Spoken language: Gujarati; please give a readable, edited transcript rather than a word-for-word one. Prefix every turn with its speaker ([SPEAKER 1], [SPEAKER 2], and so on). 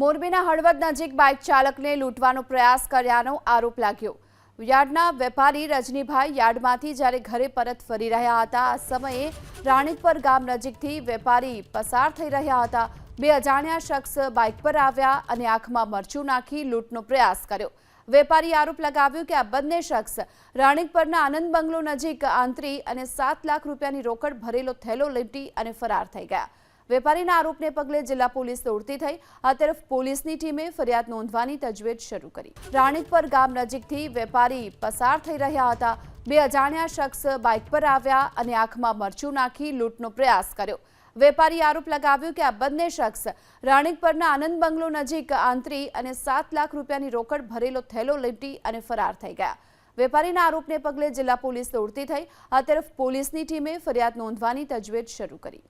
[SPEAKER 1] મોરબીના હળવદ નજીક બાઇક ચાલકને લૂંટવાનો પ્રયાસ કર્યાનો આરોપ લાગ્યો। યાર્ડના વેપારી રજનીભાઈ યાર્ડમાંથી જ્યારે ઘરે પરત ફરી રહ્યા હતા આ સમયે રાણીપર ગામ નજીકથી વેપારી પસાર થઈ રહ્યા હતા। બે અજાણ્યા શખ્સ બાઇક પર આવ્યા અને આંખમાં મરચું નાખી લૂંટનો પ્રયાસ કર્યો। વેપારી આરોપ લગાવ્યો કે આ બંને શખ્સ રાણીપરના આનંદ બંગલો નજીક આંતરી અને 7 લાખ રૂપિયાની રોકડ ભરેલો થેલો લૂંટી અને ફરાર થઈ ગયા। વેપારીના આરોપને પગલે જિલ્લા પોલીસ દોડતી થઈ। આ તરફ પોલીસની ટીમે ફરિયાદ નોંધવાની તજવીજ શરૂ કરી। રાણીપર ગામ નજીકથી વેપારી પસાર થઈ રહ્યા હતા। બે અજાણ્યા શખ્સ બાઇક પર આવ્યા અને આંખમાં મરચું નાખી લૂંટનો પ્રયાસ કર્યો। વેપારી આરોપ લગાવ્યો કે આ બંને શખ્સ રાણીપરના આનંદ બંગલો નજીક આંતરી અને 7 લાખ રૂપિયાની રોકડ ભરેલો થેલો લૂંટી અને ફરાર થઈ ગયા। વેપારીના આરોપને પગલે જિલ્લા પોલીસ દોડતી થઈ। આ તરફ પોલીસની ટીમે ફરિયાદ નોંધવાની તજવીજ શરૂ કરી।